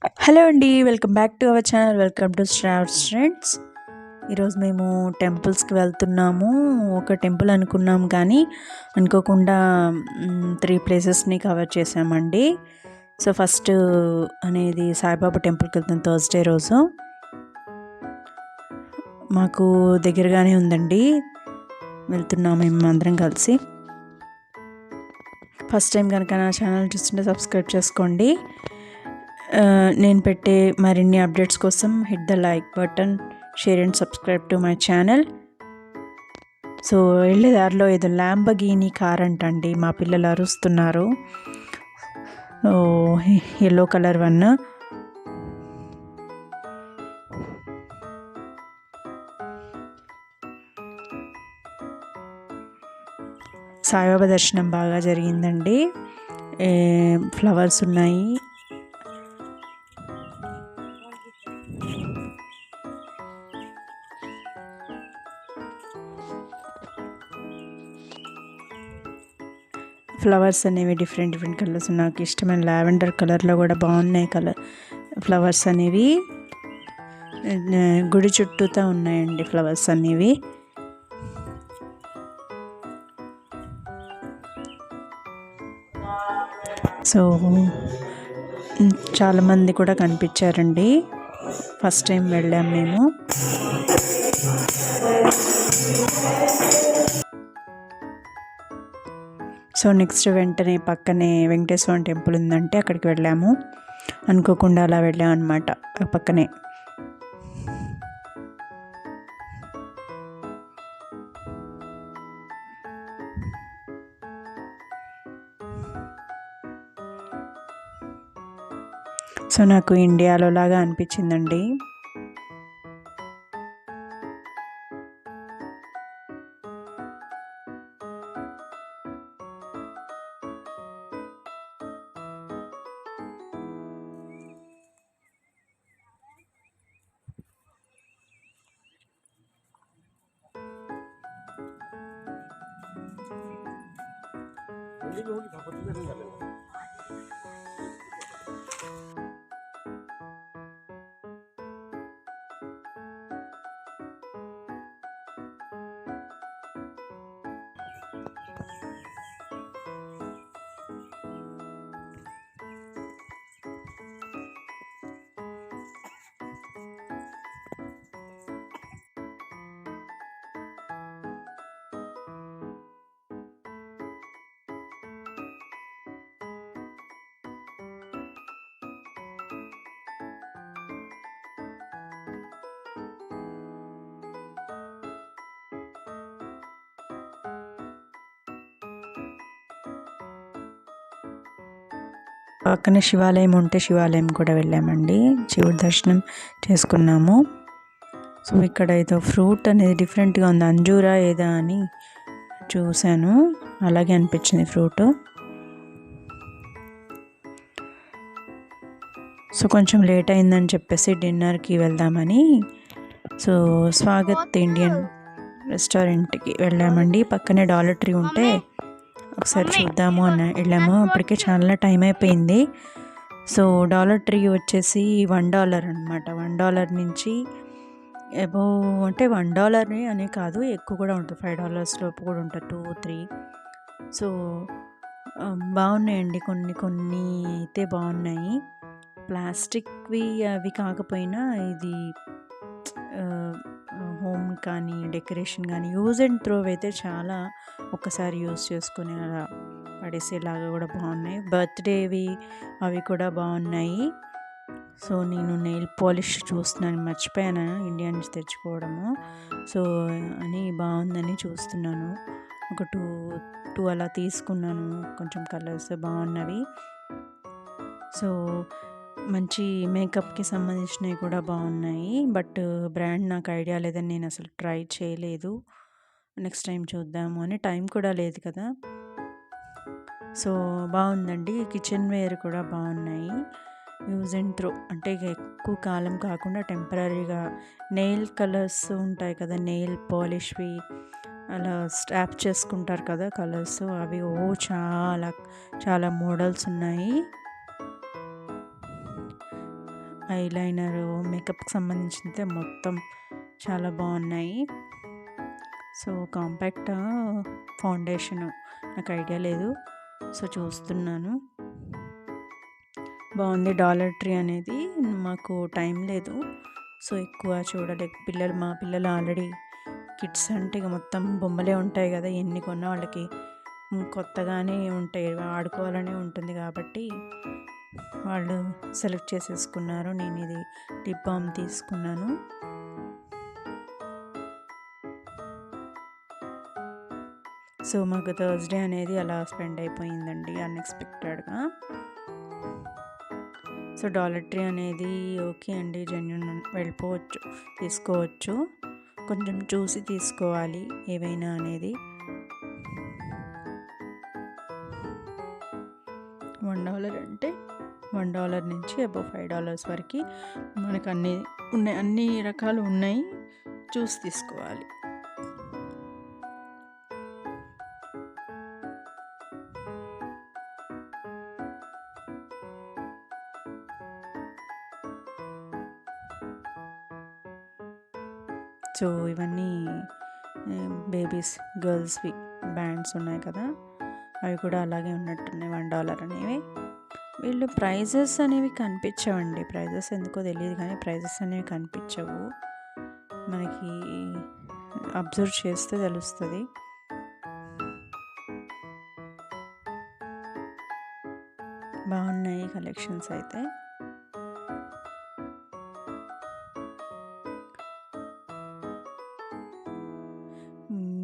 Hello అండి, welcome back to our channel. Welcome to Shravs friends. ఈరోజు మేము టెంపుల్స్కి వెళ్తున్నాము. ఒక టెంపుల్ అనుకున్నాం కానీ అనుకోకుండా 3 ప్లేసెస్ని కవర్ చేసామండి. సో ఫస్ట్ అనేది సాయిబాబా టెంపుల్కి వెళ్తాం థర్స్డే రోజు. మాకు దగ్గరగానే ఉందండి, వెళ్తున్నాము మేము అందరం కలిసి. ఫస్ట్ టైం కనుక నా ఛానల్ చూస్తుంటే సబ్స్క్రైబ్ చేసుకోండి. నేను పెట్టే మరిన్ని అప్డేట్స్ కోసం hit the like button, share and subscribe to my channel. So వెళ్ళే దారిలో ఏదో ల్యాంబోర్గిని కార్ అంటండి, మా పిల్లలు అరుస్తున్నారు. Yellow colour one. సాయిబాబా దర్శనం బాగా జరిగిందండి. ఫ్లవర్స్ ఉన్నాయి. ఫ్లవర్స్ అనేవి డిఫరెంట్ కలర్స్, నాకు ఇష్టమైన లావెండర్ కలర్లో కూడా బాగున్నాయి ఫ్లవర్స్ అనేవి. గుడి చుట్టూతా ఉన్నాయండి ఫ్లవర్స్ అనేవి. సో చాలామంది కూడా కనిపించారండి. ఫస్ట్ టైం వెళ్ళాం మేము. సో నెక్స్ట్ వెంటనే పక్కనే వెంకటేశ్వర టెంపుల్ ఉందంటే అక్కడికి వెళ్ళాము. అనుకోకుండా అలా వెళ్ళాము అనమాట పక్కనే. సో నాకు ఇండియాలో లాగా అనిపించిందండి. పక్కన శివాలయం ఉంటే శివాలయం కూడా వెళ్ళామండి, శివుడి దర్శనం చేసుకున్నాము. సో ఇక్కడ ఏదో ఫ్రూట్ అనేది డిఫరెంట్గా ఉంది, అంజూరా ఏదా అని చూశాను, అలాగే అనిపించింది ఫ్రూట్. సో కొంచెం లేట్ అయిందని చెప్పేసి డిన్నర్కి వెళ్దామని సో స్వాగత్ ఇండియన్ రెస్టారెంట్కి వెళ్ళామండి. పక్కనే డాలర్ ట్రీ ఉంటే ఒకసారి చూద్దాము అని వెళ్ళాము. అప్పటికే చాలా టైం అయిపోయింది. సో డాలర్ ట్రీ వచ్చేసి $1 అనమాట. $1 నుంచి అబోవ్ అంటే $1 అనే కాదు, ఎక్కువ కూడా ఉంటుంది, $5 లోపు కూడా ఉంటుంది, 2, 3. సో బాగున్నాయండి, కొన్ని అయితే బాగున్నాయి. ప్లాస్టిక్వి అవి కాకపోయినా ఇది హోమ్ కానీ డెకరేషన్ కానీ యూజ్ అండ్ త్రో అయితే చాలా ఒక్కసారి యూజ్ చేసుకుని అలా పడేసేలాగా కూడా బాగున్నాయి. బర్త్డేవి అవి కూడా బాగున్నాయి. సో నేను నెయిల్ పాలిష్ చూస్తున్నాను, మర్చిపోయాను ఇండియా నుంచి తెచ్చుకోవడము. సో అని బాగుందని చూస్తున్నాను. ఒక టూ అలా తీసుకున్నాను, కొంచెం కలర్స్ బాగున్నవి. సో మంచి మేకప్కి సంబంధించినవి కూడా బాగున్నాయి. బట్ బ్రాండ్ నాకు ఐడియా లేదని నేను అసలు ట్రై చేయలేదు. నెక్స్ట్ టైం చూద్దాము అని, టైం కూడా లేదు కదా. సో బాగుందండి. కిచెన్ వేర్ కూడా బాగున్నాయి, యూజ్ అండ్ త్రో అంటే ఎక్కువ కాలం కాకుండా టెంపరీగా. నెయిల్ కలర్స్ ఉంటాయి కదా, నెయిల్ పాలిష్వి అలా స్టాప్ చేసుకుంటారు కదా కలర్స్, అవి చాలా చాలా మోడల్స్ ఉన్నాయి. ఐలైనరు, మేకప్కి సంబంధించినతే మొత్తం చాలా బాగున్నాయి. సో కాంపాక్ట్ ఫౌండేషన్ నాకు ఐడియా లేదు, సో చూస్తున్నాను. బాగుంది. డాలర్ ట్రీ అనేది మాకు టైం లేదు, సో ఎక్కువ చూడలేక మా పిల్లలు ఆల్రెడీ కిడ్స్ అంటే ఇక మొత్తం బొమ్మలే ఉంటాయి కదా, ఎన్ని కొన్నా వాళ్ళకి కొత్తగానే ఉంటాయి, ఆడుకోవాలనే ఉంటుంది కాబట్టి వాళ్ళు సెలెక్ట్ చేసేసుకున్నారు. నేను ఇది లిప్ బామ్ తీసుకున్నాను. సో మాకు థర్స్డే అనేది అలా స్పెండ్ అయిపోయిందండి అన్ఎక్స్పెక్టెడ్గా. సో డాలర్ ట్రీ అనేది ఓకే అండి, జెన్యూన్, వెళ్ళిపోవచ్చు, తీసుకోవచ్చు. కొంచెం చూసి తీసుకోవాలి ఏవైనా అనేది. $1 అంటే $1 నుంచి అబౌవ్ $5 వరకు మనకు అన్నీ ఉన్నాయి, అన్ని రకాలు ఉన్నాయి, చూసి తీసుకోవాలి. సో ఇవన్నీ బేబీస్, గర్ల్స్వి బ్యాండ్స్ ఉన్నాయి కదా, అవి కూడా అలాగే ఉన్నట్టున్నాయి, $1 అనేవి. వీళ్ళు ప్రైజెస్ అనేవి కనిపించవండి, ప్రైజెస్ ఎందుకో తెలియదు కానీ ప్రైజెస్ అనేవి కనిపించవు, మనకి అబ్జర్వ్ చేస్తే తెలుస్తుంది. బాగున్నాయి కలెక్షన్స్ అయితే.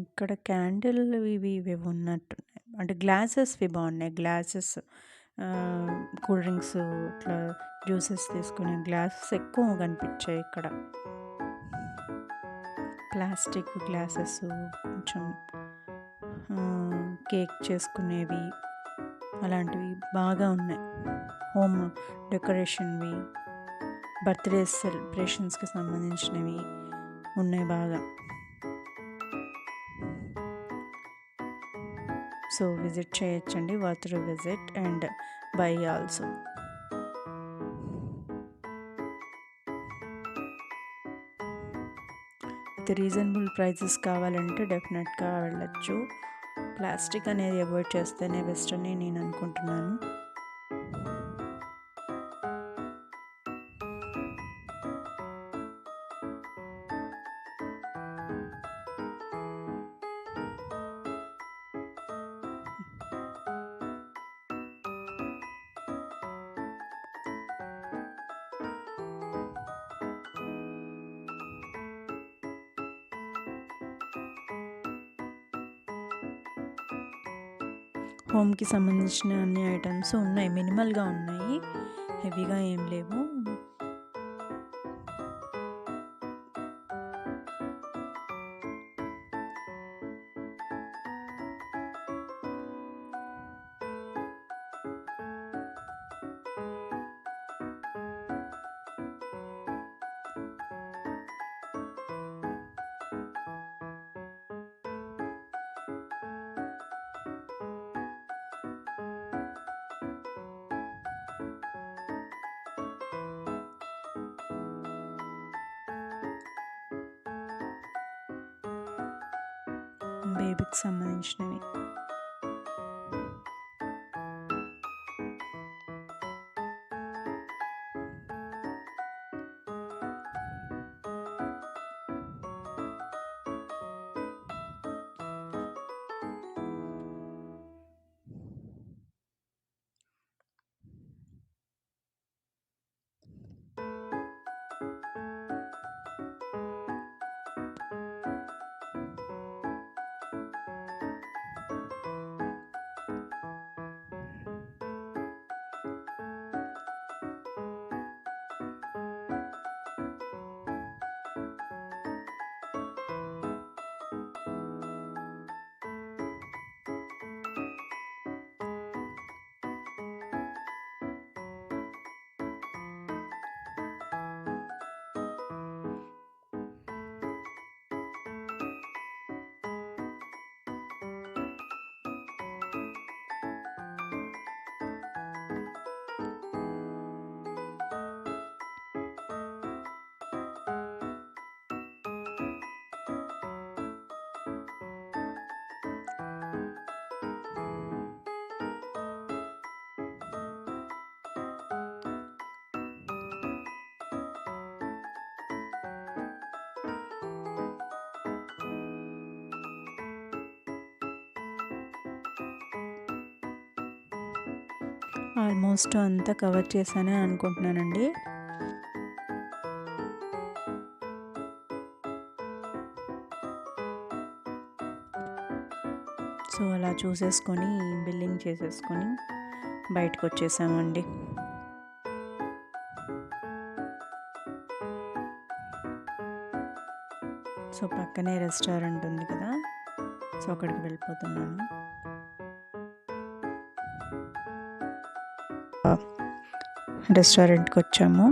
ఇక్కడ క్యాండిల్ ఇవి ఉన్నట్టున్నాయి, అంటే గ్లాసెస్వి బాగున్నాయి. గ్లాసెస్, కూల్ డ్రింక్స్, ఇట్లా జ్యూసెస్ తీసుకునే గ్లాసెస్ ఎక్కువ కనిపించాయి ఇక్కడ. ప్లాస్టిక్ గ్లాసెస్, కొంచెం కేక్ చేసుకునేవి అలాంటివి బాగా ఉన్నాయి. హోమ్ డెకరేషన్వి, బర్త్డే సెలబ్రేషన్స్కి సంబంధించినవి ఉన్నాయి బాగా. సో విజిట్ చేయొచ్చండి, worth to visit and buy also. With reasonable prices కావాలంటే డెఫినెట్గా వెళ్ళచ్చు. ప్లాస్టిక్ అనేది అవాయిడ్ చేస్తేనే బెస్ట్ అని నేను అనుకుంటున్నాను. హోమ్కి సంబంధించిన అన్ని ఐటమ్స్ ఉన్నాయి, మినిమల్గా ఉన్నాయి, హెవీగా ఏం లేవు. బేబీకి సంబంధించినవి. ఆల్మోస్ట్ అంతా కవర్ చేశానే అనుకుంటున్నానండి. సో అలా చూసేసుకొని బిల్లింగ్ చేసేసుకొని బయటకు వచ్చేసామండి. సో పక్కనే రెస్టారెంట్ ఉంది కదా, సో అక్కడికి వెళ్ళిపోతున్నాను. రెస్టారెంట్కి వచ్చాము.